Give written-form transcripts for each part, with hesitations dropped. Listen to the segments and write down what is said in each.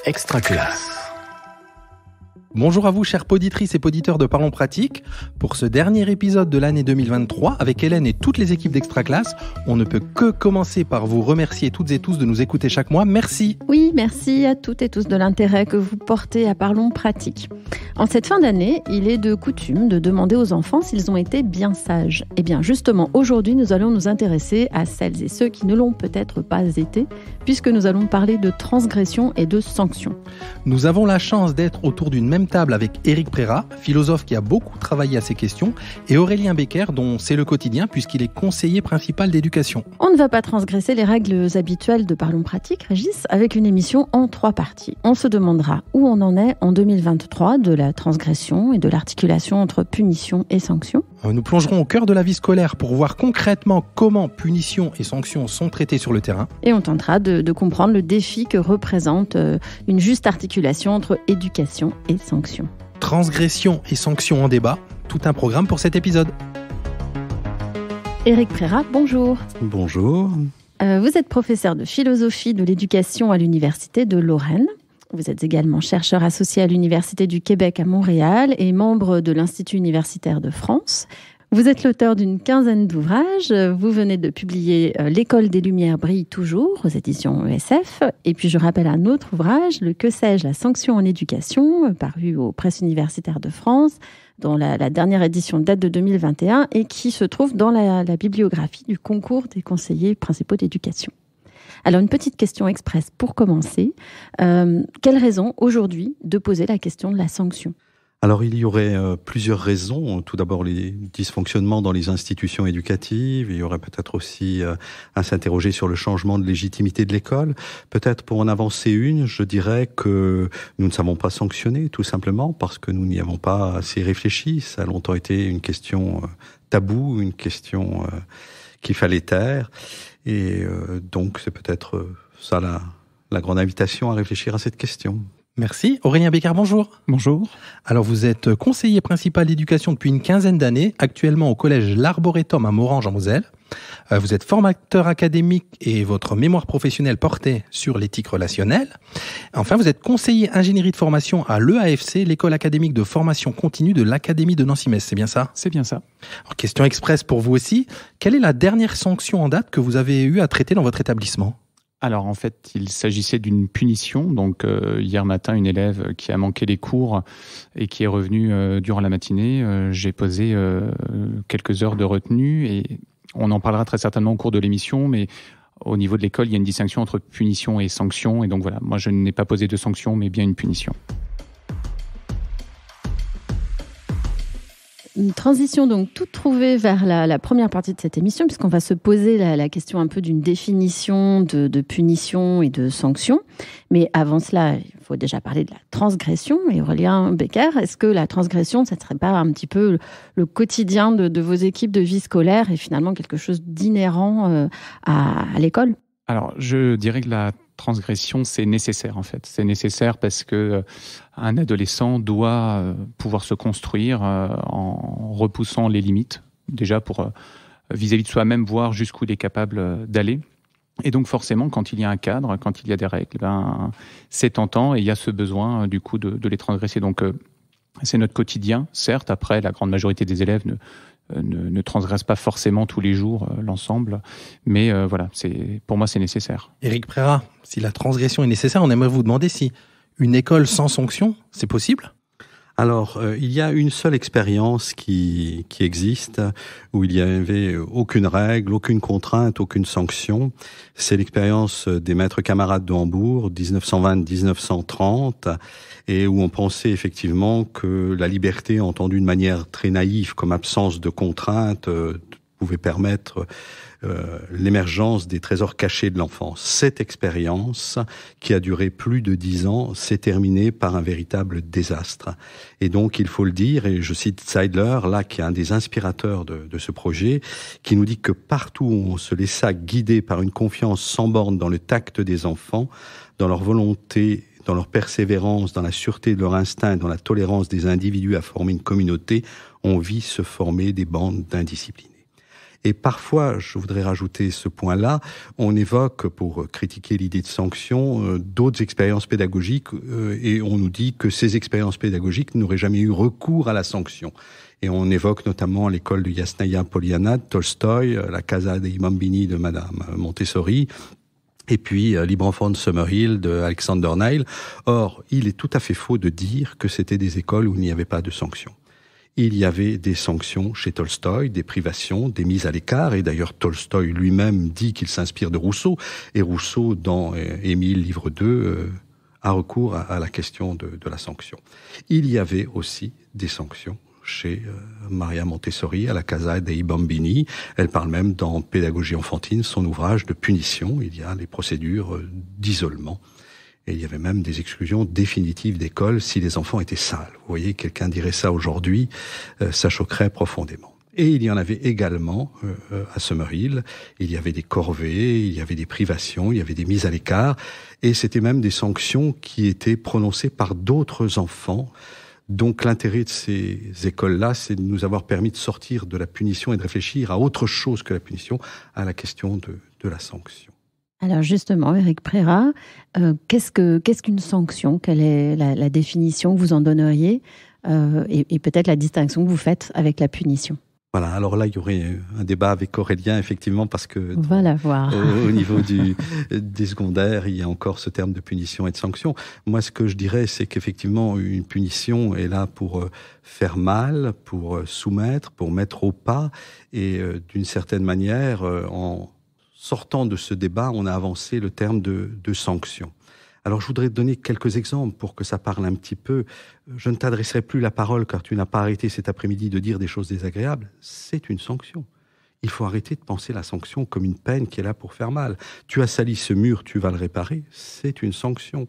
Extra classe. Bonjour à vous, chères poditrices et poditeurs de Parlons Pratique. Pour ce dernier épisode de l'année 2023, avec Hélène et toutes les équipes d'Extra Classe, on ne peut que commencer par vous remercier toutes et tous de nous écouter chaque mois. Merci. Oui, merci à toutes et tous de l'intérêt que vous portez à Parlons Pratique. En cette fin d'année, il est de coutume de demander aux enfants s'ils ont été bien sages. Eh bien, justement, aujourd'hui, nous allons nous intéresser à celles et ceux qui ne l'ont peut-être pas été, puisque nous allons parler de transgression et de sanctions. Nous avons la chance d'être autour d'une même table avec Éric Prérat, philosophe qui a beaucoup travaillé à ces questions, et Aurélien Becker, dont c'est le quotidien puisqu'il est conseiller principal d'éducation. On ne va pas transgresser les règles habituelles de Parlons Pratique, Régis, avec une émission en 3 parties. On se demandera où on en est en 2023 de la transgression et de l'articulation entre punition et sanction. Nous plongerons au cœur de la vie scolaire pour voir concrètement comment punition et sanctions sont traitées sur le terrain. Et on tentera de comprendre le défi que représente une juste articulation entre éducation et sanction. Transgression et sanctions en débat, tout un programme pour cet épisode. Éric Prérat, bonjour. Bonjour. Vous êtes professeur de philosophie de l'éducation à l'Université de Lorraine. Vous êtes également chercheur associé à l'Université du Québec à Montréal et membre de l'Institut universitaire de France. Vous êtes l'auteur d'une 15aine d'ouvrages. Vous venez de publier L'école des Lumières brille toujours aux éditions ESF. Et puis je rappelle un autre ouvrage, le Que sais-je, la sanction en éducation, paru aux Presses universitaires de France, dont la dernière édition date de 2021 et qui se trouve dans la bibliographie du concours des conseillers principaux d'éducation. Alors, une petite question express pour commencer. Quelle raison aujourd'hui de poser la question de la sanction ? Alors, il y aurait plusieurs raisons. Tout d'abord, les dysfonctionnements dans les institutions éducatives. Il y aurait peut-être aussi à s'interroger sur le changement de légitimité de l'école. Peut-être pour en avancer une, je dirais que nous ne savons pas sanctionner, tout simplement, parce que nous n'y avons pas assez réfléchi. Ça a longtemps été une question taboue, une question qu'il fallait taire. Et donc, c'est peut-être ça la grande invitation à réfléchir à cette question. Merci. Aurélien Becker, bonjour. Bonjour. Alors, vous êtes conseiller principal d'éducation depuis une 15aine d'années, actuellement au collège L'Arboretum à Morange en Moselle. Vous êtes formateur académique et votre mémoire professionnelle portait sur l'éthique relationnelle. Enfin, vous êtes conseiller ingénierie de formation à l'EAFC, l'école académique de formation continue de l'Académie de Nancy-Metz. C'est bien ça ? C'est bien ça. Alors, question express pour vous aussi. Quelle est la dernière sanction en date que vous avez eu à traiter dans votre établissement ? Alors en fait, il s'agissait d'une punition. Donc hier matin, une élève qui a manqué les cours et qui est revenue durant la matinée, j'ai posé quelques heures de retenue et on en parlera très certainement au cours de l'émission, mais au niveau de l'école, il y a une distinction entre punition et sanction. Et donc voilà, moi je n'ai pas posé de sanction, mais bien une punition. Une transition donc toute trouvée vers la première partie de cette émission, puisqu'on va se poser la question un peu d'une définition de punition et de sanction. Mais avant cela, il faut déjà parler de la transgression. Et Aurélien Becker, est-ce que la transgression, ça ne serait pas un petit peu le quotidien de vos équipes de vie scolaire et finalement quelque chose d'inhérent à l'école ? Alors, je dirais que la transgression, c'est nécessaire en fait. C'est nécessaire parce que un adolescent doit pouvoir se construire en repoussant les limites, déjà pour vis-à-vis de soi-même, voir jusqu'où il est capable d'aller. Et donc forcément, quand il y a un cadre, quand il y a des règles, c'est tentant et il y a ce besoin du coup de les transgresser. Donc c'est notre quotidien, certes. Après, la grande majorité des élèves ne transgressent pas forcément tous les jours l'ensemble, mais voilà, pour moi c'est nécessaire. Éric Prérat, si la transgression est nécessaire, on aimerait vous demander si une école sans sanction, c'est possible ? Alors, il y a une seule expérience qui existe, où il n'y avait aucune règle, aucune contrainte, aucune sanction. C'est l'expérience des maîtres camarades de Hambourg, 1920-1930, et où on pensait effectivement que la liberté, entendue de manière très naïve comme absence de contrainte, pouvait permettre l'émergence des trésors cachés de l'enfance. Cette expérience, qui a duré plus de 10 ans, s'est terminée par un véritable désastre. Et donc, il faut le dire, et je cite Seidler, là, qui est un des inspirateurs de ce projet, qui nous dit que partout où on se laissa guider par une confiance sans borne dans le tact des enfants, dans leur volonté, dans leur persévérance, dans la sûreté de leur instinct, dans la tolérance des individus à former une communauté, on vit se former des bandes d'indisciplinés. Et parfois, je voudrais rajouter ce point-là, on évoque, pour critiquer l'idée de sanction, d'autres expériences pédagogiques, et on nous dit que ces expériences pédagogiques n'auraient jamais eu recours à la sanction. Et on évoque notamment l'école de Yasnaya Poliana de Tolstoï, la Casa dei Bambini de Madame Montessori, et puis Libre enfant de Summerhill de Alexander Neil. Or, il est tout à fait faux de dire que c'était des écoles où il n'y avait pas de sanctions. Il y avait des sanctions chez Tolstoï, des privations, des mises à l'écart, et d'ailleurs Tolstoï lui-même dit qu'il s'inspire de Rousseau, et Rousseau, dans Émile, livre 2, a recours à la question de la sanction. Il y avait aussi des sanctions chez Maria Montessori, à la Casa dei Bambini. Elle parle même dans Pédagogie enfantine, son ouvrage de punition. Il y a les procédures d'isolement. Et il y avait même des exclusions définitives d'école si les enfants étaient sales. Vous voyez, quelqu'un dirait ça aujourd'hui, ça choquerait profondément. Et il y en avait également à Summerhill. Il y avait des corvées, il y avait des privations, il y avait des mises à l'écart. Et c'était même des sanctions qui étaient prononcées par d'autres enfants. Donc l'intérêt de ces écoles-là, c'est de nous avoir permis de sortir de la punition et de réfléchir à autre chose que la punition, à la question de la sanction. Alors justement, Éric Prérat, qu'est-ce qu'une sanction ? Quelle est la définition que vous en donneriez et peut-être la distinction que vous faites avec la punition ? Voilà, alors là, il y aurait un débat avec Aurélien, effectivement, parce que on va la voir. Au niveau des secondaires, il y a encore ce terme de punition et de sanction. Moi, ce que je dirais, c'est qu'effectivement, une punition est là pour faire mal, pour soumettre, pour mettre au pas, et d'une certaine manière, en sortant de ce débat, on a avancé le terme de sanction. Alors, je voudrais te donner quelques exemples pour que ça parle un petit peu. Je ne t'adresserai plus la parole car tu n'as pas arrêté cet après-midi de dire des choses désagréables. C'est une sanction. Il faut arrêter de penser la sanction comme une peine qui est là pour faire mal. Tu as sali ce mur, tu vas le réparer. C'est une sanction.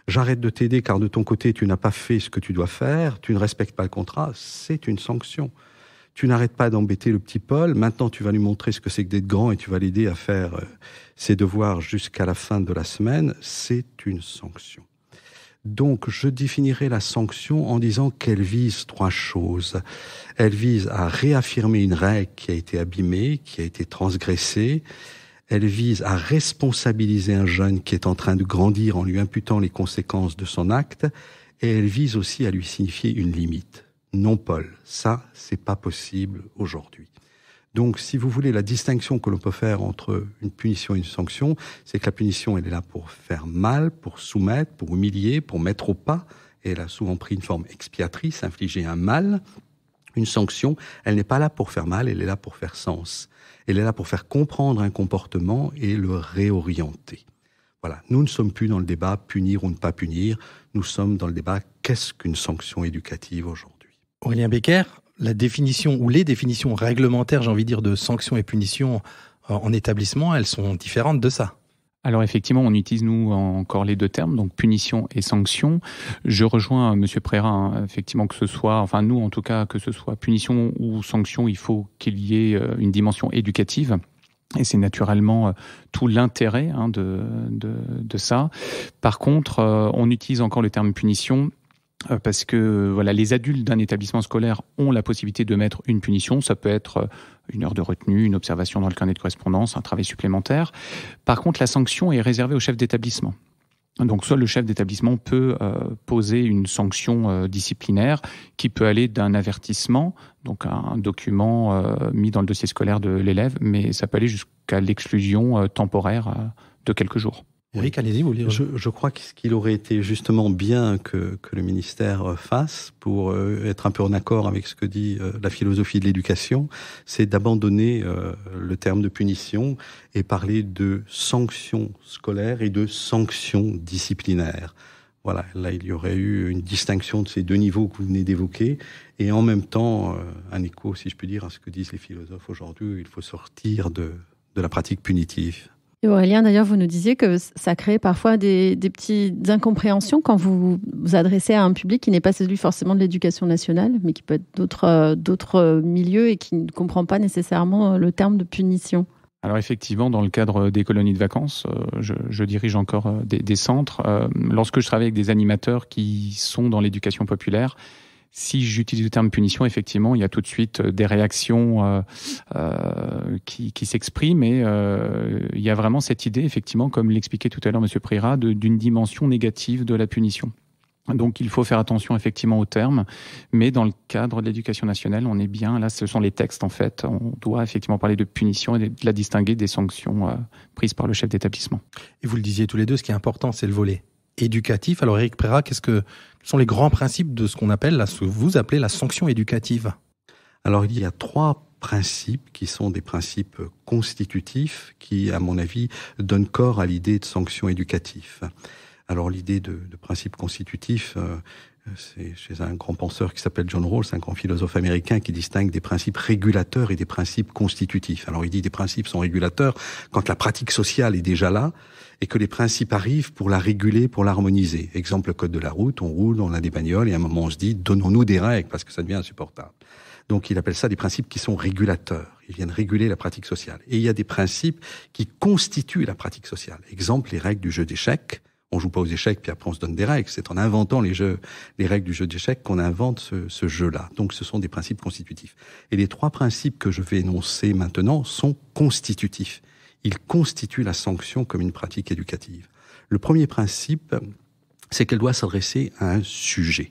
J'arrête de t'aider car de ton côté, tu n'as pas fait ce que tu dois faire. Tu ne respectes pas le contrat. C'est une sanction. Tu n'arrêtes pas d'embêter le petit Paul. Maintenant, tu vas lui montrer ce que c'est que d'être grand et tu vas l'aider à faire ses devoirs jusqu'à la fin de la semaine. C'est une sanction. Donc, je définirai la sanction en disant qu'elle vise trois choses. Elle vise à réaffirmer une règle qui a été abîmée, qui a été transgressée. Elle vise à responsabiliser un jeune qui est en train de grandir en lui imputant les conséquences de son acte. Et elle vise aussi à lui signifier une limite. Non, Paul, ça, c'est pas possible aujourd'hui. Donc, si vous voulez, la distinction que l'on peut faire entre une punition et une sanction, c'est que la punition, elle est là pour faire mal, pour soumettre, pour humilier, pour mettre au pas. Et elle a souvent pris une forme expiatrice, infliger un mal. Une sanction, elle n'est pas là pour faire mal, elle est là pour faire sens. Elle est là pour faire comprendre un comportement et le réorienter. Voilà, nous ne sommes plus dans le débat punir ou ne pas punir. Nous sommes dans le débat qu'est-ce qu'une sanction éducative aujourd'hui. Aurélien Becker, la définition ou les définitions réglementaires, j'ai envie de dire, de sanctions et punitions en établissement, elles sont différentes de ça. Alors effectivement, on utilise nous encore les deux termes, donc punition et sanction. Je rejoins Monsieur Prérat, effectivement que ce soit, enfin nous en tout cas, que ce soit punition ou sanction, il faut qu'il y ait une dimension éducative. Et c'est naturellement tout l'intérêt de ça. Par contre, on utilise encore le terme punition parce que voilà, les adultes d'un établissement scolaire ont la possibilité de mettre une punition. Ça peut être une heure de retenue, une observation dans le carnet de correspondance, un travail supplémentaire. Par contre, la sanction est réservée au chef d'établissement. Donc, soit le chef d'établissement peut poser une sanction disciplinaire qui peut aller d'un avertissement, donc un document mis dans le dossier scolaire de l'élève, mais ça peut aller jusqu'à l'exclusion temporaire de quelques jours. Eric, allez-y, vous lire. Je crois que ce qu'il aurait été justement bien que le ministère fasse pour être un peu en accord avec ce que dit la philosophie de l'éducation, c'est d'abandonner le terme de punition et parler de sanctions scolaires et de sanctions disciplinaires. Voilà, là il y aurait eu une distinction de ces deux niveaux que vous venez d'évoquer et en même temps un écho, si je puis dire, à ce que disent les philosophes aujourd'hui, il faut sortir de la pratique punitive. Et Aurélien, d'ailleurs, vous nous disiez que ça crée parfois des petites incompréhensions quand vous vous adressez à un public qui n'est pas celui forcément de l'éducation nationale, mais qui peut être d'autres milieux et qui ne comprend pas nécessairement le terme de punition. Alors effectivement, dans le cadre des colonies de vacances, je dirige encore des centres. Lorsque je travaille avec des animateurs qui sont dans l'éducation populaire, Si j'utilise le terme punition, effectivement, il y a tout de suite des réactions qui s'expriment et il y a vraiment cette idée, effectivement, comme l'expliquait tout à l'heure M. Prira, d'une dimension négative de la punition. Donc il faut faire attention effectivement aux termes, mais dans le cadre de l'éducation nationale, on est bien, là ce sont les textes en fait, on doit effectivement parler de punition et de la distinguer des sanctions prises par le chef d'établissement. Et vous le disiez tous les deux, ce qui est important, c'est le volet éducatif. Alors Éric Prira, quels sont les grands principes de ce qu'on appelle, ce que vous appelez la sanction éducative ? Alors il y a 3 principes qui sont des principes constitutifs qui, à mon avis, donnent corps à l'idée de sanction éducative. Alors l'idée de principe constitutif, c'est chez un grand penseur qui s'appelle John Rawls, un grand philosophe américain qui distingue des principes régulateurs et des principes constitutifs. Alors il dit des principes sont régulateurs quand la pratique sociale est déjà là et que les principes arrivent pour la réguler, pour l'harmoniser. Exemple, le code de la route, on roule, on a des bagnoles et à un moment on se dit donnons-nous des règles parce que ça devient insupportable. Donc il appelle ça des principes qui sont régulateurs. Ils viennent réguler la pratique sociale. Et il y a des principes qui constituent la pratique sociale. Exemple, les règles du jeu d'échecs. On joue pas aux échecs, puis après on se donne des règles. C'est en inventant les règles du jeu d'échecs qu'on invente ce jeu-là. Donc ce sont des principes constitutifs. Et les 3 principes que je vais énoncer maintenant sont constitutifs. Ils constituent la sanction comme une pratique éducative. Le premier principe, c'est qu'elle doit s'adresser à un sujet.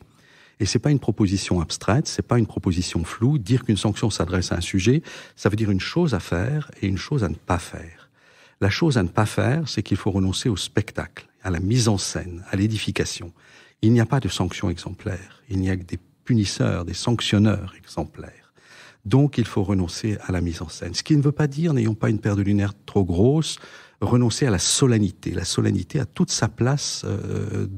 Et c'est pas une proposition abstraite, c'est pas une proposition floue. Dire qu'une sanction s'adresse à un sujet, ça veut dire une chose à faire et une chose à ne pas faire. La chose à ne pas faire, c'est qu'il faut renoncer au spectacle, à la mise en scène, à l'édification. Il n'y a pas de sanction exemplaire. Il n'y a que des punisseurs, des sanctionneurs exemplaires. Donc, il faut renoncer à la mise en scène. Ce qui ne veut pas dire, n'ayons pas une paire de lunettes trop grosse, renoncer à la solennité. La solennité a toute sa place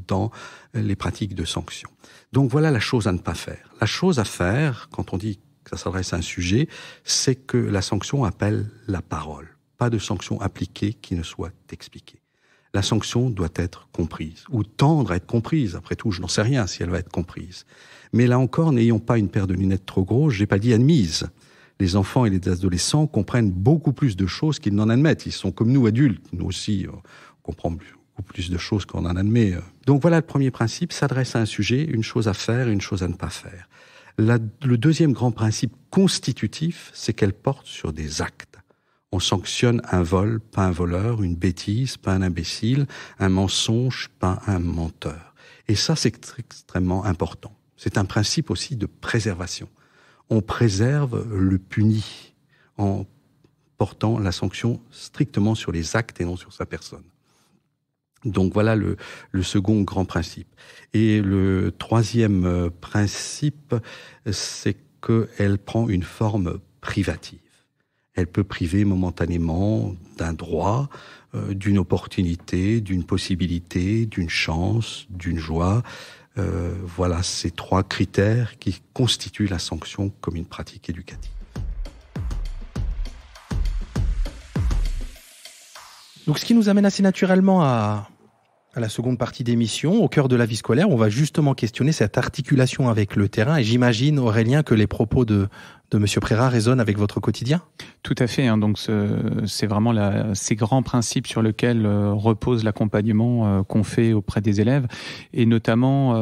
dans les pratiques de sanction. Donc, voilà la chose à ne pas faire. La chose à faire, quand on dit que ça s'adresse à un sujet, c'est que la sanction appelle la parole. Pas de sanction appliquée qui ne soit expliquée. La sanction doit être comprise, ou tendre à être comprise. Après tout, je n'en sais rien si elle va être comprise. Mais là encore, n'ayons pas une paire de lunettes trop grosses, j'ai pas dit admise. Les enfants et les adolescents comprennent beaucoup plus de choses qu'ils n'en admettent. Ils sont comme nous, adultes. Nous aussi, on comprend beaucoup plus de choses qu'on en admet. Donc voilà le premier principe, s'adresse à un sujet, une chose à faire et une chose à ne pas faire. Le deuxième grand principe constitutif, c'est qu'elle porte sur des actes. On sanctionne un vol, pas un voleur, une bêtise, pas un imbécile, un mensonge, pas un menteur. Et ça, c'est extrêmement important. C'est un principe aussi de préservation. On préserve le puni en portant la sanction strictement sur les actes et non sur sa personne. Donc voilà le second grand principe. Et le troisième principe, c'est qu'elle prend une forme privative. Elle peut priver momentanément d'un droit, d'une opportunité, d'une possibilité, d'une chance, d'une joie. Voilà ces 3 critères qui constituent la sanction comme une pratique éducative. Donc ce qui nous amène assez naturellement à la seconde partie d'émission, au cœur de la vie scolaire, on va justement questionner cette articulation avec le terrain. Et j'imagine, Aurélien, que les propos de M. Prira résonnent avec votre quotidien ? Tout à fait. Donc c'est vraiment ces grands principes sur lesquels repose l'accompagnement qu'on fait auprès des élèves. Et notamment,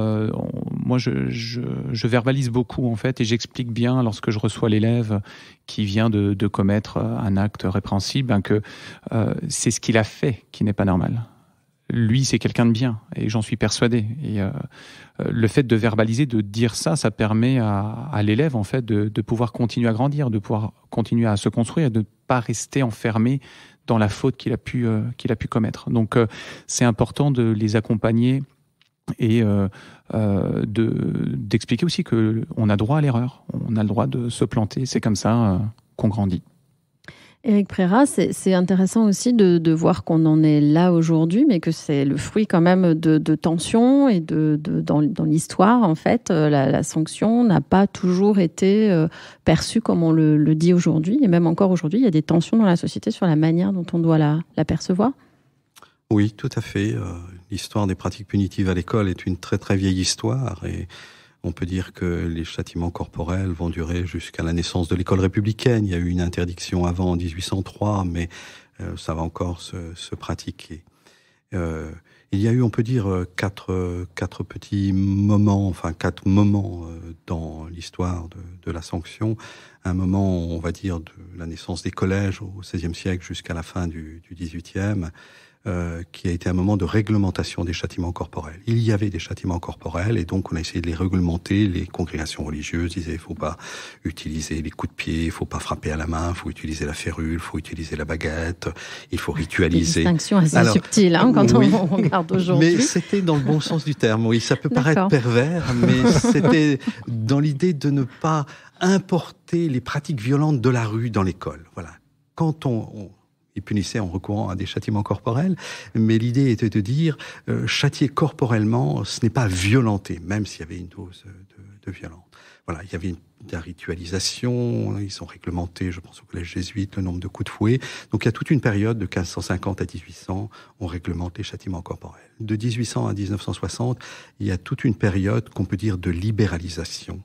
moi, je verbalise beaucoup, en fait, et j'explique bien lorsque je reçois l'élève qui vient de commettre un acte répréhensible, que c'est ce qu'il a fait qui n'est pas normal. Lui, c'est quelqu'un de bien, et j'en suis persuadé. Et le fait de verbaliser, de dire ça, ça permet à l'élève, en fait, de pouvoir continuer à grandir, de pouvoir continuer à se construire, de ne pas rester enfermé dans la faute qu'il a pu commettre. Donc, c'est important de les accompagner et d'expliquer aussi qu'on a droit à l'erreur, on a le droit de se planter, c'est comme ça qu'on grandit. Éric Prira, c'est intéressant aussi de voir qu'on en est là aujourd'hui, mais que c'est le fruit quand même de tensions et dans l'histoire, en fait, la sanction n'a pas toujours été perçue comme on le dit aujourd'hui. Et même encore aujourd'hui, il y a des tensions dans la société sur la manière dont on doit la percevoir. Oui, tout à fait. L'histoire des pratiques punitives à l'école est une très très vieille histoire et on peut dire que les châtiments corporels vont durer jusqu'à la naissance de l'école républicaine. Il y a eu une interdiction avant en 1803, mais ça va encore se pratiquer. Il y a eu, on peut dire, quatre petits moments, enfin 4 moments dans l'histoire de la sanction. Un moment, on va dire, de la naissance des collèges au XVIe siècle jusqu'à la fin du XVIIIe, qui a été un moment de réglementation des châtiments corporels. Il y avait des châtiments corporels et donc on a essayé de les réglementer. Les congrégations religieuses disaient il faut pas utiliser les coups de pied, il faut pas frapper à la main, il faut utiliser la férule, il faut utiliser la baguette, il faut ritualiser. Des distinctions assez subtiles quand oui, on regarde aujourd'hui. Mais c'était dans le bon sens du terme. Oui, ça peut paraître pervers, mais c'était dans l'idée de ne pas importer les pratiques violentes de la rue dans l'école. Voilà. Quand ils punissaient en recourant à des châtiments corporels, mais l'idée était de dire châtier corporellement, ce n'est pas violenter, même s'il y avait une dose de violence. Voilà, il y avait de la ritualisation, ils ont réglementé, je pense au collège jésuite, le nombre de coups de fouet. Donc il y a toute une période de 1550 à 1800, on réglemente les châtiments corporels. De 1800 à 1960, il y a toute une période qu'on peut dire de libéralisation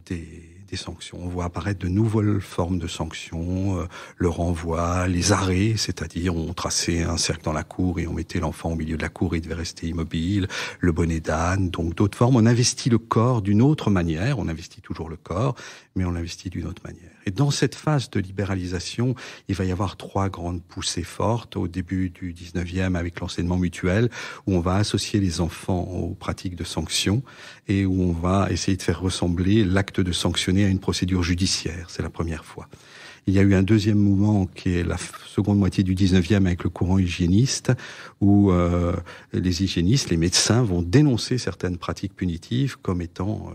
des sanctions. On voit apparaître de nouvelles formes de sanctions, le renvoi, les arrêts, c'est-à-dire on traçait un cercle dans la cour et on mettait l'enfant au milieu de la cour et il devait rester immobile, le bonnet d'âne, donc d'autres formes. On investit le corps d'une autre manière, on investit toujours le corps, mais on l'investit d'une autre manière. Et dans cette phase de libéralisation, il va y avoir 3 grandes poussées fortes au début du 19e avec l'enseignement mutuel, où on va associer les enfants aux pratiques de sanctions et où on va essayer de faire ressembler l'acte de sanctionner à une procédure judiciaire. C'est la première fois. Il y a eu un deuxième mouvement qui est la seconde moitié du 19e avec le courant hygiéniste, où les hygiénistes, les médecins vont dénoncer certaines pratiques punitives comme étant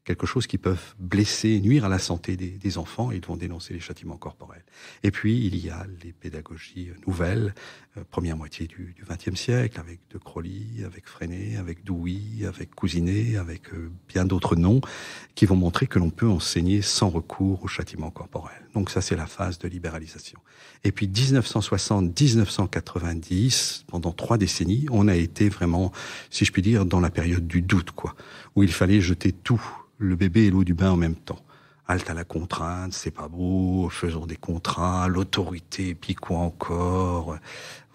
quelque chose qui peuvent blesser, nuire à la santé des enfants, et ils vont dénoncer les châtiments corporels. Et puis, il y a les pédagogies nouvelles, première moitié du XXe siècle, avec De Crowley, avec Freinet, avec Dewey, avec Cousinet, avec bien d'autres noms, qui vont montrer que l'on peut enseigner sans recours aux châtiments corporels. Donc ça, c'est la phase de libéralisation. Et puis 1960-1990, pendant 3 décennies, on a été vraiment, si je puis dire, dans la période du doute, quoi, où il fallait jeter tout, le bébé et l'eau du bain en même temps. Halte à la contrainte, c'est pas beau, faisons des contrats, l'autorité, puis quoi encore.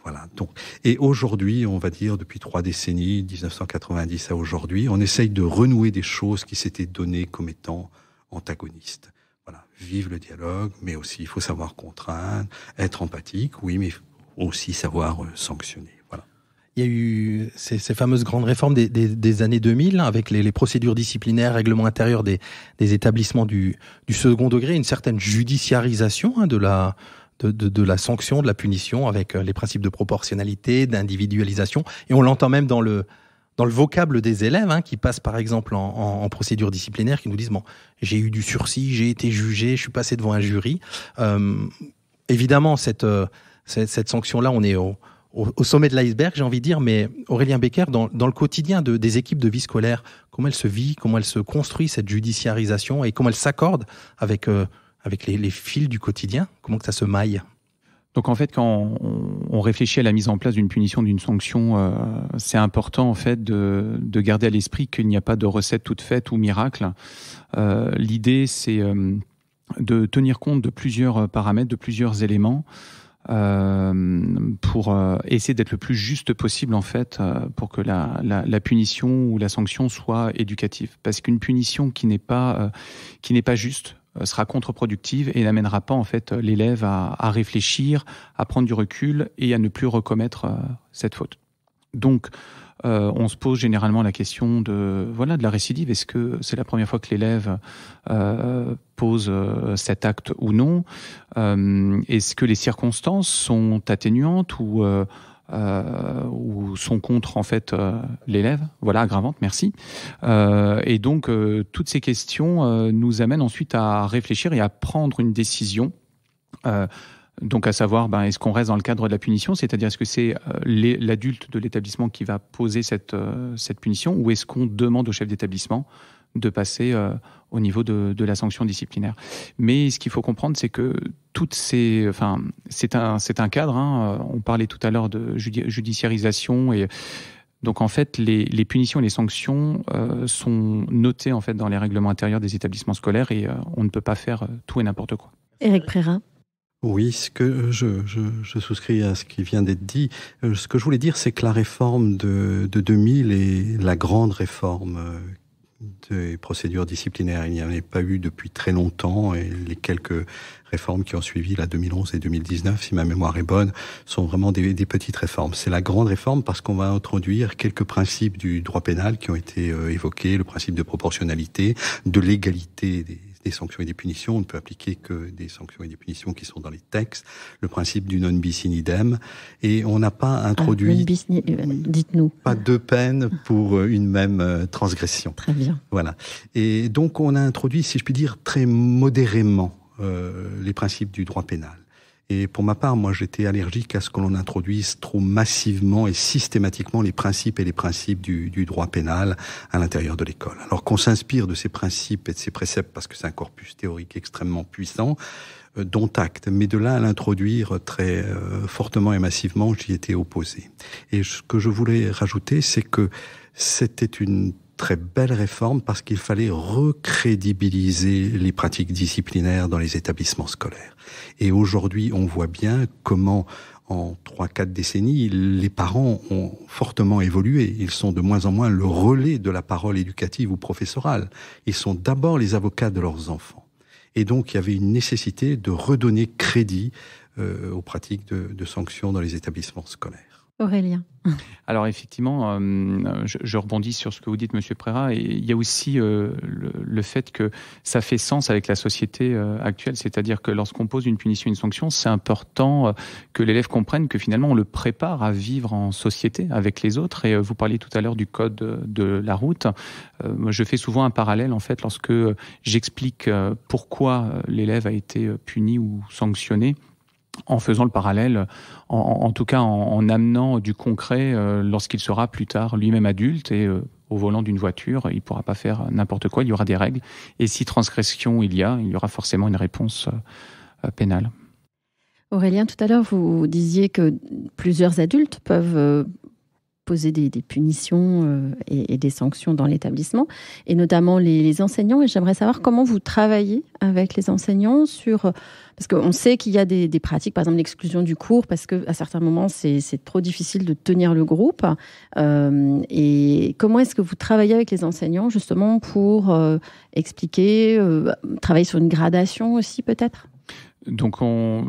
Voilà. Donc, et aujourd'hui, on va dire, depuis 3 décennies, 1990 à aujourd'hui, on essaye de renouer des choses qui s'étaient données comme étant antagonistes. Voilà. Vive le dialogue, mais aussi, il faut savoir contraindre, être empathique, oui, mais aussi savoir sanctionner. Voilà. Il y a eu ces fameuses grandes réformes des années 2000, avec les procédures disciplinaires, règlements intérieurs des établissements du second degré, une certaine judiciarisation de la sanction, de la punition, avec les principes de proportionnalité, d'individualisation. Et on l'entend même dans le vocable des élèves, qui passent par exemple en procédure disciplinaire, qui nous disent « bon, j'ai eu du sursis, j'ai été jugé, je suis passé devant un jury ». Évidemment, cette sanction-là, on est au sommet de l'iceberg, j'ai envie de dire, mais Aurélien Becker, dans le quotidien des équipes de vie scolaire, comment elle se vit, comment elle se construit, cette judiciarisation, et comment elle s'accorde avec les fils du quotidien, comment que ça se maille? Donc en fait, quand on réfléchit à la mise en place d'une punition, d'une sanction, c'est important en fait de garder à l'esprit qu'il n'y a pas de recette toute faite ou miracle. L'idée, c'est de tenir compte de plusieurs paramètres, de plusieurs éléments, pour essayer d'être le plus juste possible en fait, pour que la punition ou la sanction soit éducative. Parce qu'une punition qui n'est pas juste sera contre-productive et n'amènera pas en fait l'élève à réfléchir, à prendre du recul et à ne plus recommettre cette faute. Donc on se pose généralement la question de la récidive. Est-ce que c'est la première fois que l'élève pose cet acte ou non? Est-ce que les circonstances sont atténuantes ou sont contre en fait l'élève? Voilà, aggravantes, merci. Et donc toutes ces questions nous amènent ensuite à réfléchir et à prendre une décision. Donc à savoir, est-ce qu'on reste dans le cadre de la punition, c'est-à-dire est-ce que c'est l'adulte de l'établissement qui va poser cette punition, ou est-ce qu'on demande au chef d'établissement de passer au niveau de la sanction disciplinaire? Mais ce qu'il faut comprendre, c'est que c'est un cadre. On parlait tout à l'heure de judiciarisation, et donc en fait les punitions et les sanctions sont notées en fait dans les règlements intérieurs des établissements scolaires, et on ne peut pas faire tout et n'importe quoi. Éric Prérat. Oui, ce que je souscris à ce qui vient d'être dit. Ce que je voulais dire, c'est que la réforme de 2000 est la grande réforme des procédures disciplinaires. Il n'y en avait pas eu depuis très longtemps, et les quelques réformes qui ont suivi, la 2011 et 2019, si ma mémoire est bonne, sont vraiment des petites réformes. C'est la grande réforme parce qu'on va introduire quelques principes du droit pénal qui ont été évoqués, le principe de proportionnalité, de l'égalité des sanctions et des punitions. On ne peut appliquer que des sanctions et des punitions qui sont dans les textes, le principe du non bis in idem, et on n'a pas introduit dites-nous. Pas deux peines pour une même transgression. Très bien. Voilà. Et donc on a introduit, si je puis dire, très modérément les principes du droit pénal. Et pour ma part, moi, j'étais allergique à ce que l'on introduise trop massivement et systématiquement les principes du droit pénal à l'intérieur de l'école. Alors qu'on s'inspire de ces principes et de ces préceptes parce que c'est un corpus théorique extrêmement puissant, dont acte. Mais de là à l'introduire très fortement et massivement, j'y étais opposé. Et ce que je voulais rajouter, c'est que c'était une très belle réforme parce qu'il fallait recrédibiliser les pratiques disciplinaires dans les établissements scolaires. Et aujourd'hui, on voit bien comment, en 3-4 décennies, les parents ont fortement évolué. Ils sont de moins en moins le relais de la parole éducative ou professorale. Ils sont d'abord les avocats de leurs enfants. Et donc, il y avait une nécessité de redonner crédit aux pratiques de sanctions dans les établissements scolaires. Aurélien. Alors effectivement, je rebondis sur ce que vous dites, Monsieur Préra, et il y a aussi le fait que ça fait sens avec la société actuelle, c'est-à-dire que lorsqu'on pose une punition, une sanction, c'est important que l'élève comprenne que finalement on le prépare à vivre en société avec les autres. Et vous parliez tout à l'heure du code de la route. Je fais souvent un parallèle en fait lorsque j'explique pourquoi l'élève a été puni ou sanctionné, en faisant le parallèle, en tout cas en amenant du concret lorsqu'il sera plus tard lui-même adulte et au volant d'une voiture, il ne pourra pas faire n'importe quoi, il y aura des règles. Et si transgression il y aura forcément une réponse pénale. Aurélien, tout à l'heure, vous disiez que plusieurs adultes peuvent poser des punitions et des sanctions dans l'établissement, et notamment les enseignants. Et j'aimerais savoir comment vous travaillez avec les enseignants parce qu'on sait qu'il y a des pratiques, par exemple l'exclusion du cours, parce qu'à certains moments, c'est trop difficile de tenir le groupe. Et comment est-ce que vous travaillez avec les enseignants, justement, pour expliquer, travailler sur une gradation aussi, peut-être ? Donc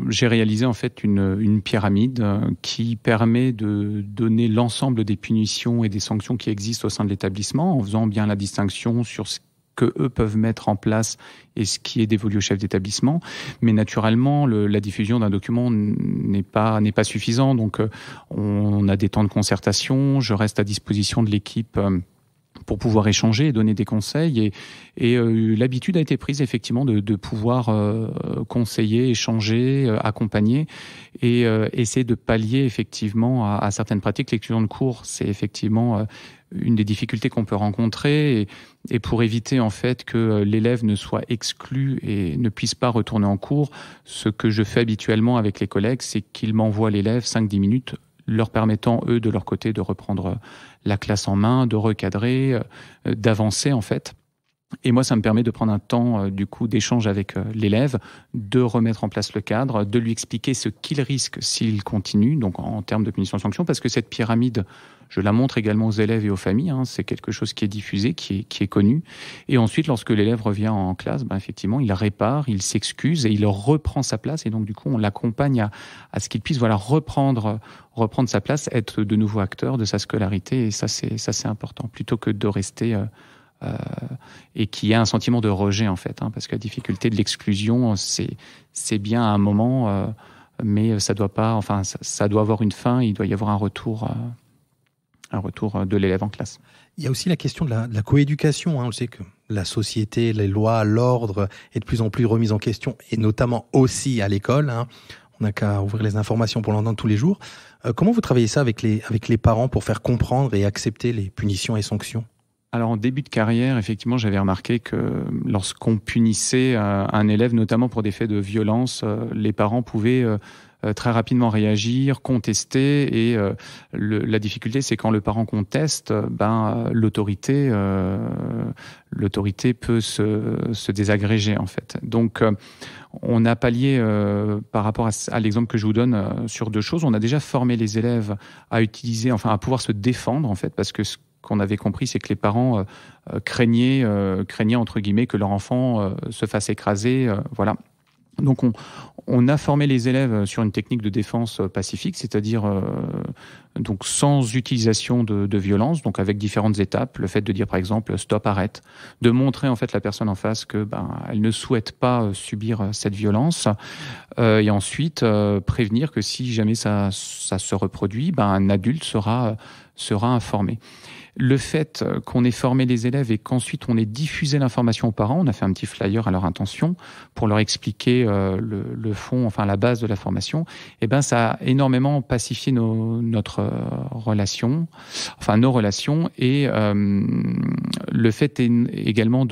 j'ai réalisé en fait une pyramide qui permet de donner l'ensemble des punitions et des sanctions qui existent au sein de l'établissement, en faisant bien la distinction sur ce que eux peuvent mettre en place et ce qui est dévolu au chef d'établissement. Mais naturellement, la diffusion d'un document n'est pas suffisant. Donc on a des temps de concertation. Je reste à disposition de l'équipe pour pouvoir échanger et donner des conseils. Et l'habitude a été prise effectivement de pouvoir conseiller, échanger, accompagner et essayer de pallier effectivement à certaines pratiques. L'exclusion de cours, c'est effectivement une des difficultés qu'on peut rencontrer. Et pour éviter en fait que l'élève ne soit exclu et ne puisse pas retourner en cours, ce que je fais habituellement avec les collègues, c'est qu'ils m'envoient l'élève 5-10 minutes, leur permettant, eux, de leur côté, de reprendre la classe en main, de recadrer, d'avancer, en fait. Et moi, ça me permet de prendre un temps, du coup, d'échange avec l'élève, de remettre en place le cadre, de lui expliquer ce qu'il risque s'il continue, donc en termes de punition-sanction, parce que cette pyramide, je la montre également aux élèves et aux familles, c'est quelque chose qui est diffusé, qui est connu. Et ensuite, lorsque l'élève revient en classe, effectivement, il répare, il s'excuse et il reprend sa place. Et donc, du coup, on l'accompagne à ce qu'il puisse reprendre sa place, être de nouveau acteur de sa scolarité. Et ça, c'est important, plutôt que de rester... et qu'il y a un sentiment de rejet, en fait, parce que la difficulté de l'exclusion, c'est bien à un moment, mais ça doit pas... Enfin, ça doit avoir une fin, il doit y avoir un retour de l'élève en classe. Il y a aussi la question de la coéducation. On sait que la société, les lois, l'ordre est de plus en plus remise en question, et notamment aussi à l'école. On n'a qu'à ouvrir les informations pour l'entendre tous les jours. Comment vous travaillez ça avec les parents pour faire comprendre et accepter les punitions et sanctions ? Alors, en début de carrière, effectivement, j'avais remarqué que lorsqu'on punissait un élève, notamment pour des faits de violence, les parents pouvaient très rapidement réagir, contester, et la difficulté, c'est quand le parent conteste, l'autorité peut se désagréger, en fait. Donc, on a pallié par rapport à l'exemple que je vous donne sur 2 choses. On a déjà formé les élèves à utiliser, à pouvoir se défendre en fait, parce que ce qu'on avait compris, c'est que les parents craignaient entre guillemets que leur enfant se fasse écraser, voilà. Donc on a formé les élèves sur une technique de défense pacifique, c'est-à-dire donc sans utilisation de violence, donc avec différentes étapes. Le fait de dire par exemple stop, arrête, de montrer en fait la personne en face que elle ne souhaite pas subir cette violence, et ensuite prévenir que si jamais ça se reproduit, un adulte sera informé. Le fait qu'on ait formé les élèves et qu'ensuite on ait diffusé l'information aux parents, on a fait un petit flyer à leur intention pour leur expliquer le fond, la base de la formation, ça a énormément pacifié nos relations, et le fait également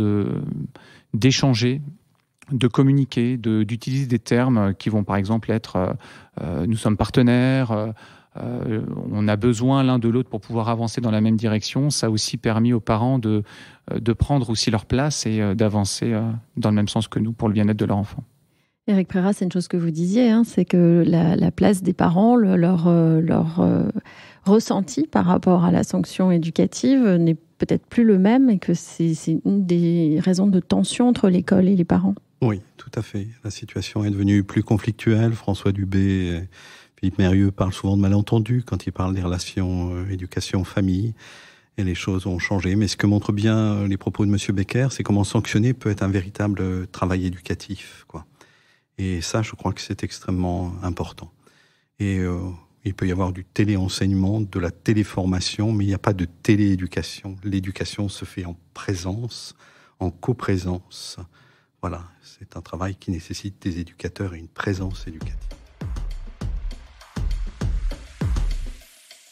d'échanger, de communiquer, d'utiliser des termes qui vont par exemple être nous sommes partenaires, on a besoin l'un de l'autre pour pouvoir avancer dans la même direction. Ça a aussi permis aux parents de prendre aussi leur place et d'avancer dans le même sens que nous pour le bien-être de leur enfant. Éric Prérat, c'est une chose que vous disiez, c'est que la place des parents, leur ressenti par rapport à la sanction éducative n'est peut-être plus le même et que c'est une des raisons de tension entre l'école et les parents. Oui, tout à fait. La situation est devenue plus conflictuelle. François Dubé, Philippe Mérieux parlent souvent de malentendus quand ils parlent des relations éducation-famille. Et les choses ont changé. Mais ce que montrent bien les propos de M. Becker, c'est comment sanctionner peut être un véritable travail éducatif, quoi. Et ça, je crois que c'est extrêmement important. Et il peut y avoir du téléenseignement, de la téléformation, mais il n'y a pas de télééducation. L'éducation se fait en présence, en coprésence. Voilà, c'est un travail qui nécessite des éducateurs et une présence éducative.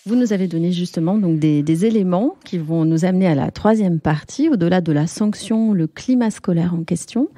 Vous nous avez donné justement donc des éléments qui vont nous amener à la 3e partie, au-delà de la sanction, le climat scolaire en question.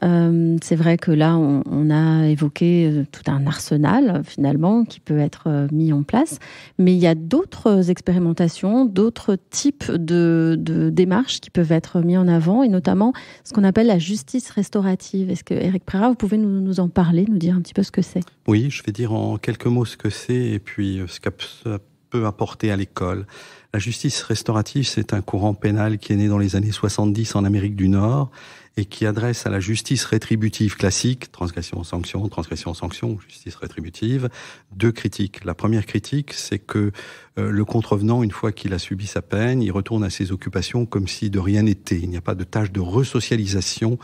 C'est vrai que là, on a évoqué tout un arsenal finalement qui peut être mis en place, mais il y a d'autres expérimentations, d'autres types de démarches qui peuvent être mis en avant, et notamment ce qu'on appelle la justice restaurative. Est-ce que, Éric Prérat, vous pouvez nous en parler, nous dire un petit peu ce que c'est ? Oui, je vais dire en quelques mots ce que c'est et puis ce que ça peut apporter à l'école. La justice restaurative, c'est un courant pénal qui est né dans les années 70 en Amérique du Nord et qui adresse à la justice rétributive classique, transgression-sanction, justice rétributive, 2 critiques. La première critique, c'est que le contrevenant, une fois qu'il a subi sa peine, il retourne à ses occupations comme si de rien n'était. Il n'y a pas de tâche de resocialisation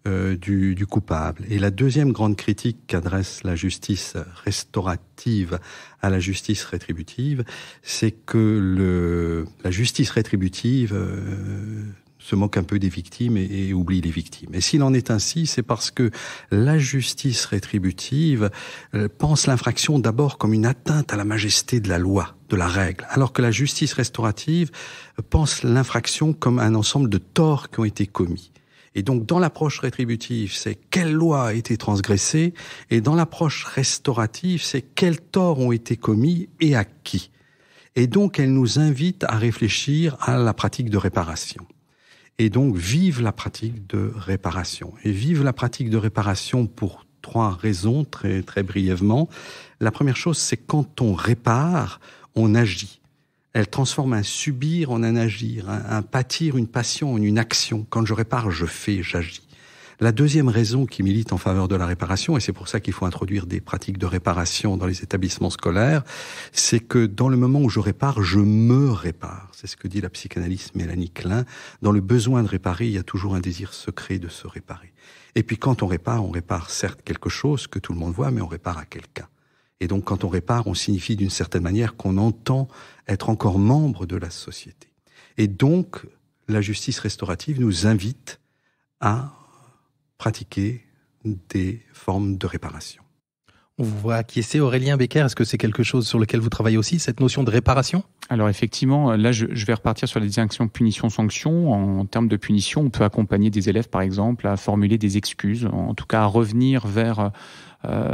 du coupable. Et la deuxième grande critique qu'adresse la justice restaurative à la justice rétributive, c'est que la justice rétributive se moque un peu des victimes et oublie les victimes. Et s'il en est ainsi, c'est parce que la justice rétributive pense l'infraction d'abord comme une atteinte à la majesté de la loi, de la règle, alors que la justice restaurative pense l'infraction comme un ensemble de torts qui ont été commis. Et donc, dans l'approche rétributive, c'est quelle loi a été transgressée, et dans l'approche restaurative, c'est quels torts ont été commis et à qui. Et donc, elle nous invite à réfléchir à la pratique de réparation. Et donc, vive la pratique de réparation. Et vive la pratique de réparation pour 3 raisons, très, très brièvement. La première chose, c'est quand on répare, on agit. Elle transforme un subir en un agir, un pâtir, une passion en une action. Quand je répare, je fais, j'agis. La deuxième raison qui milite en faveur de la réparation, et c'est pour ça qu'il faut introduire des pratiques de réparation dans les établissements scolaires, c'est que dans le moment où je répare, je me répare. C'est ce que dit la psychanalyste Mélanie Klein. Dans le besoin de réparer, il y a toujours un désir secret de se réparer. Et puis quand on répare certes quelque chose que tout le monde voit, mais on répare à quelqu'un. Et donc quand on répare, on signifie d'une certaine manière qu'on entend être encore membre de la société. Et donc, la justice restaurative nous invite à pratiquer des formes de réparation. On vous voit acquiescer, Aurélien Becker. Est-ce que c'est quelque chose sur lequel vous travaillez aussi, cette notion de réparation ? Alors effectivement, là je vais repartir sur les distinctions punition-sanction. En termes de punition, on peut accompagner des élèves par exemple à formuler des excuses, en tout cas à revenir vers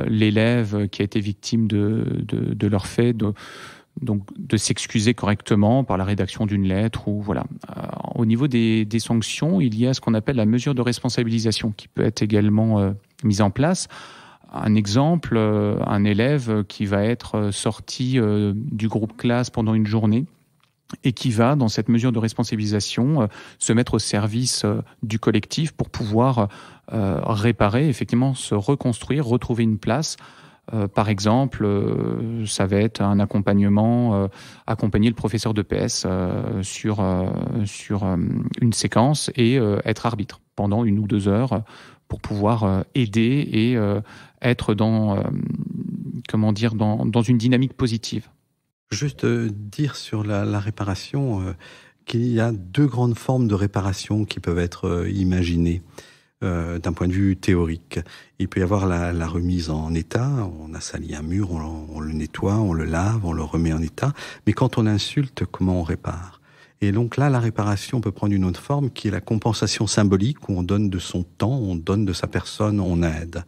l'élève qui a été victime de leur fait, donc de s'excuser correctement par la rédaction d'une lettre ou voilà. Au niveau des sanctions, il y a ce qu'on appelle la mesure de responsabilisation qui peut être également mises en place. Un exemple, un élève qui va être sorti du groupe classe pendant une journée et qui va, dans cette mesure de responsabilisation, se mettre au service du collectif pour pouvoir réparer, effectivement se reconstruire, retrouver une place. Par exemple, ça va être un accompagnement, accompagner le professeur de PS sur une séquence et être arbitre pendant 1 ou 2 heures pour pouvoir aider et être dans une dynamique positive. Juste dire sur la réparation qu'il y a 2 grandes formes de réparation qui peuvent être imaginées. D'un point de vue théorique. Il peut y avoir la remise en état, on a sali un mur, on le nettoie, on le lave, on le remet en état, mais quand on insulte, comment on répare ? Et donc là, la réparation peut prendre une autre forme qui est la compensation symbolique, où on donne de son temps, on donne de sa personne, on aide.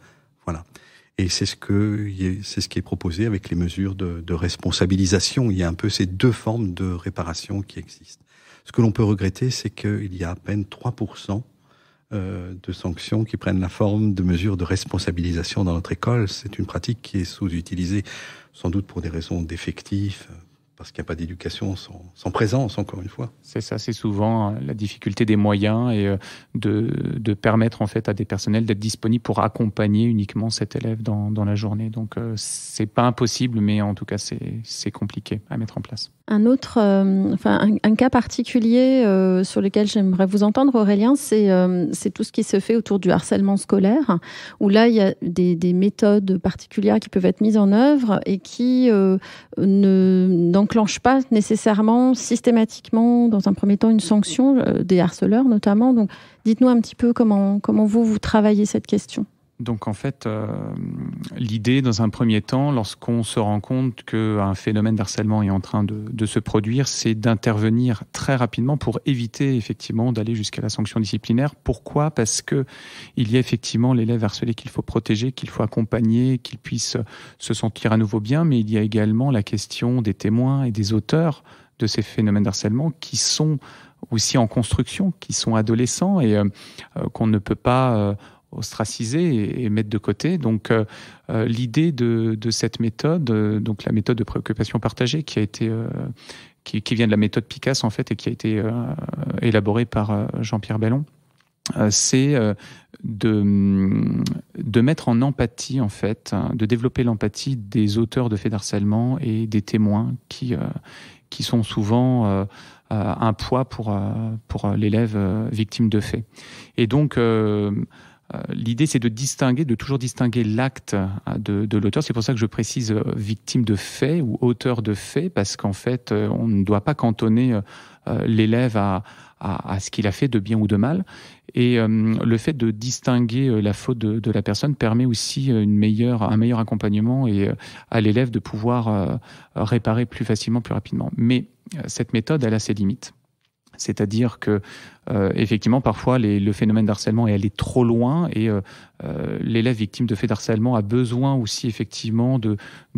Voilà. Et c'est ce qui est proposé avec les mesures de responsabilisation. Il y a un peu ces 2 formes de réparation qui existent. Ce que l'on peut regretter, c'est qu'il y a à peine 3% de sanctions qui prennent la forme de mesures de responsabilisation dans notre école. C'est une pratique qui est sous-utilisée, sans doute pour des raisons d'effectifs, parce qu'il n'y a pas d'éducation sans présence, encore une fois. C'est ça, c'est souvent la difficulté des moyens et de permettre en fait à des personnels d'être disponibles pour accompagner uniquement cet élève dans la journée. Donc c'est pas impossible, mais en tout cas c'est compliqué à mettre en place. Un autre, un cas particulier sur lequel j'aimerais vous entendre, Aurélien, c'est tout ce qui se fait autour du harcèlement scolaire, où là il y a des méthodes particulières qui peuvent être mises en œuvre et qui n'enclenchent pas nécessairement systématiquement, dans un premier temps, une sanction des harceleurs notamment. Donc, dites-nous un petit peu comment vous travaillez cette question. Donc en fait, l'idée dans un premier temps, lorsqu'on se rend compte qu'un phénomène d'harcèlement est en train de se produire, c'est d'intervenir très rapidement pour éviter effectivement d'aller jusqu'à la sanction disciplinaire. Pourquoi ? Parce que il y a effectivement l'élève harcelé qu'il faut protéger, qu'il faut accompagner, qu'il puisse se sentir à nouveau bien, mais il y a également la question des témoins et des auteurs de ces phénomènes d'harcèlement qui sont aussi en construction, qui sont adolescents et qu'on ne peut pas ostraciser et mettre de côté. Donc l'idée de cette méthode, donc la méthode de préoccupation partagée qui a été qui vient de la méthode Picasse en fait et qui a été élaborée par Jean-Pierre Bellon, c'est de mettre en empathie en fait, de développer l'empathie des auteurs de faits d'harcèlement et des témoins qui sont souvent un poids pour l'élève victime de faits. Et donc l'idée, c'est de toujours distinguer l'acte de l'auteur. C'est pour ça que je précise victime de fait ou auteur de fait, parce qu'en fait, on ne doit pas cantonner l'élève à ce qu'il a fait de bien ou de mal. Et le fait de distinguer la faute de la personne permet aussi un meilleur accompagnement et à l'élève de pouvoir réparer plus facilement, plus rapidement. Mais cette méthode, elle a ses limites. C'est-à-dire que effectivement, parfois, le phénomène d'harcèlement est allé trop loin et l'élève victime de faits d'harcèlement a besoin aussi effectivement de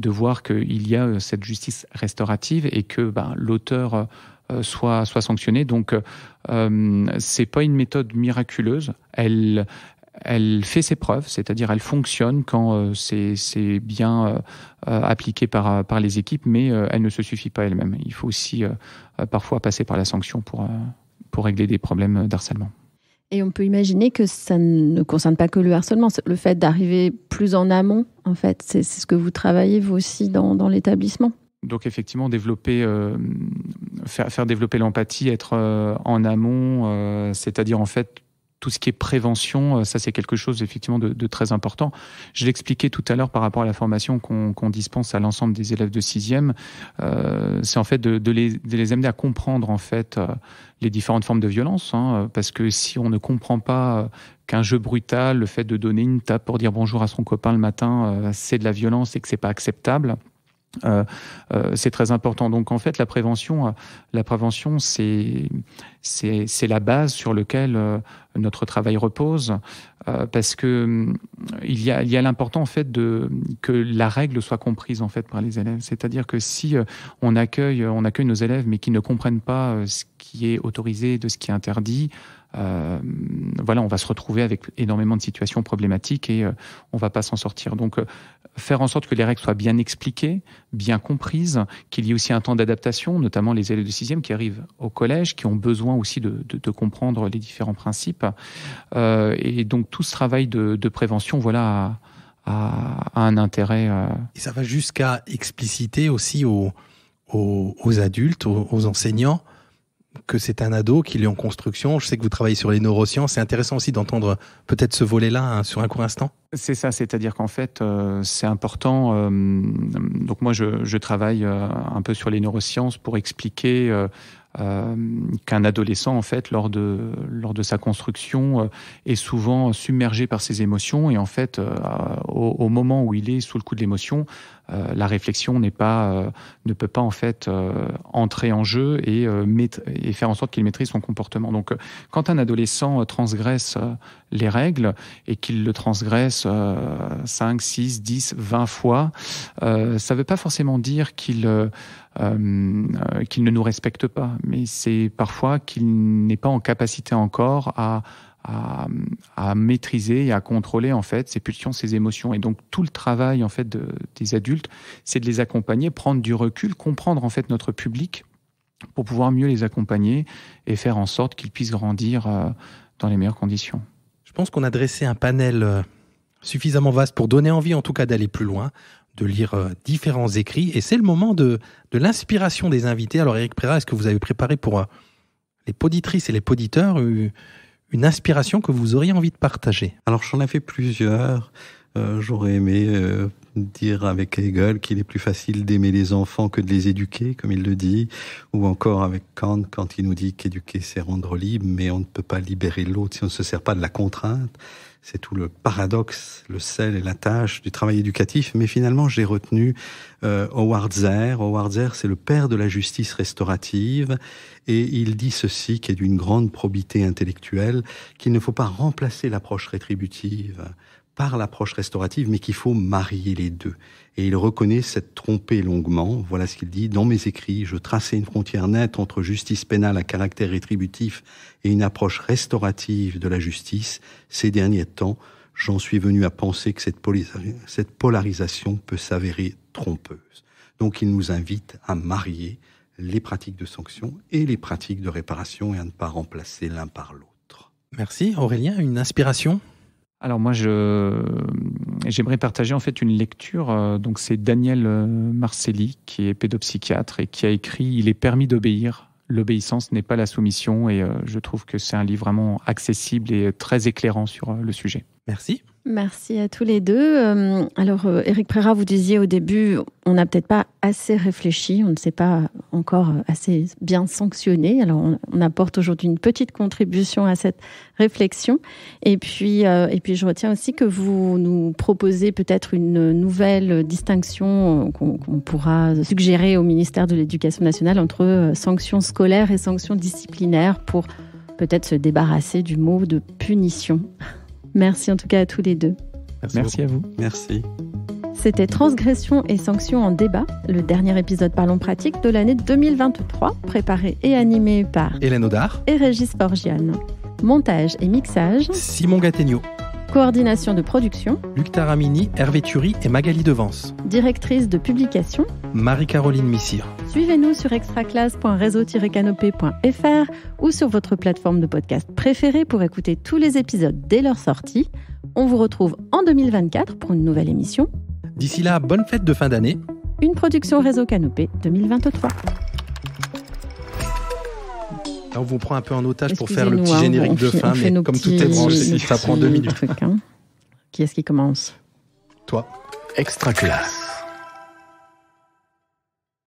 voir qu'il y a cette justice restaurative et que l'auteur soit sanctionné. Donc, c'est pas une méthode miraculeuse. Elle fait ses preuves, c'est-à-dire elle fonctionne quand c'est bien appliqué par les équipes, mais elle ne se suffit pas elle-même. Il faut aussi parfois passer par la sanction pour régler des problèmes d'harcèlement. Et on peut imaginer que ça ne concerne pas que le harcèlement, le fait d'arriver plus en amont, en fait. C'est ce que vous travaillez, vous aussi, dans l'établissement. Donc effectivement, faire développer l'empathie, être en amont, c'est-à-dire en fait tout ce qui est prévention, ça c'est quelque chose effectivement de très important. Je l'expliquais tout à l'heure par rapport à la formation qu'on dispense à l'ensemble des élèves de 6e. C'est en fait de les amener à comprendre en fait les différentes formes de violence, parce que si on ne comprend pas qu'un jeu brutal, le fait de donner une tape pour dire bonjour à son copain le matin, c'est de la violence et que c'est pas acceptable. C'est très important. Donc en fait, la prévention, c'est la base sur laquelle notre travail repose, parce que il y a l'important en fait que la règle soit comprise en fait par les élèves. C'est-à-dire que si on accueille nos élèves mais qui ne comprennent pas ce qui est autorisé de ce qui est interdit, on va se retrouver avec énormément de situations problématiques et on va pas s'en sortir. Donc, faire en sorte que les règles soient bien expliquées, bien comprises, qu'il y ait aussi un temps d'adaptation, notamment les élèves de 6e qui arrivent au collège, qui ont besoin aussi de comprendre les différents principes. Et donc, tout ce travail de prévention, a un intérêt. Et ça va jusqu'à expliciter aussi aux adultes, aux enseignants, que c'est un ado qui est en construction. Je sais que vous travaillez sur les neurosciences. C'est intéressant aussi d'entendre peut-être ce volet-là sur un court instant. C'est ça, c'est-à-dire qu'en fait, c'est important. Donc moi, je travaille un peu sur les neurosciences pour expliquer qu'un adolescent, en fait, lors de sa construction, est souvent submergé par ses émotions. Et en fait, au moment où il est sous le coup de l'émotion, la réflexion ne peut pas en fait entrer en jeu et faire en sorte qu'il maîtrise son comportement. Donc, quand un adolescent transgresse les règles et qu'il le transgresse 5, 6, 10, 20 fois, ça ne veut pas forcément dire qu'il ne nous respecte pas, mais c'est parfois qu'il n'est pas en capacité encore à maîtriser et à contrôler en fait ses pulsions, ses émotions. Et donc tout le travail en fait des adultes, c'est de les accompagner, prendre du recul, comprendre en fait notre public pour pouvoir mieux les accompagner et faire en sorte qu'ils puissent grandir dans les meilleures conditions. Je pense qu'on a dressé un panel suffisamment vaste pour donner envie en tout cas d'aller plus loin, de lire différents écrits. Et c'est le moment de l'inspiration des invités. Alors Éric Prérat, est-ce que vous avez préparé pour les poditrices et les poditeurs une inspiration que vous auriez envie de partager? Alors j'en ai fait plusieurs. J'aurais aimé dire avec Hegel qu'il est plus facile d'aimer les enfants que de les éduquer, comme il le dit, ou encore avec Kant quand il nous dit qu'éduquer c'est rendre libre, mais on ne peut pas libérer l'autre si on ne se sert pas de la contrainte. C'est tout le paradoxe, le sel et la tâche du travail éducatif. Mais finalement, j'ai retenu Howard Zehr. Howard Zehr, c'est le père de la justice restaurative. Et il dit ceci, qui est d'une grande probité intellectuelle, qu'il ne faut pas remplacer l'approche rétributive par l'approche restaurative, mais qu'il faut marier les deux. Et il reconnaît s'être trompé longuement. Voilà ce qu'il dit. Dans mes écrits, je traçais une frontière nette entre justice pénale à caractère rétributif et une approche restaurative de la justice. Ces derniers temps, j'en suis venu à penser que cette polarisation peut s'avérer trompeuse. Donc il nous invite à marier les pratiques de sanction et les pratiques de réparation et à ne pas remplacer l'un par l'autre. Merci. Aurélien, une inspiration ? Alors moi, j'aimerais partager en fait une lecture. Donc c'est Daniel Marcelli, qui est pédopsychiatre et qui a écrit « Il est permis d'obéir. L'obéissance n'est pas la soumission ». Et je trouve que c'est un livre vraiment accessible et très éclairant sur le sujet. Merci. Merci à tous les deux. Alors, Éric Prérat, vous disiez au début, on n'a peut-être pas assez réfléchi, on ne s'est pas encore assez bien sanctionné. Alors, on apporte aujourd'hui une petite contribution à cette réflexion. Et puis, je retiens aussi que vous nous proposez peut-être une nouvelle distinction qu'on pourra suggérer au ministère de l'Éducation nationale entre sanctions scolaires et sanctions disciplinaires pour peut-être se débarrasser du mot de punition. Merci en tout cas à tous les deux. Merci à vous. Merci. C'était Transgression et sanctions en débat, le dernier épisode Parlons pratique de l'année 2023, préparé et animé par Hélène Audard et Régis Forgiane. Montage et mixage Simon Gattegno. Coordination de production Luc Taramini, Hervé Thury et Magali Devance. Directrice de publication Marie-Caroline Missire. Suivez-nous sur extraclasse.réseau-canopé.fr ou sur votre plateforme de podcast préférée pour écouter tous les épisodes dès leur sortie. On vous retrouve en 2024 pour une nouvelle émission. D'ici là, bonne fête de fin d'année. Une production Réseau Canopé 2023. Là, on vous prend un peu en otage pour faire le petit générique de fin, mais comme tout est branché, ça prend 2 minutes. Qui est-ce qui commence ? Toi. Extraclasse.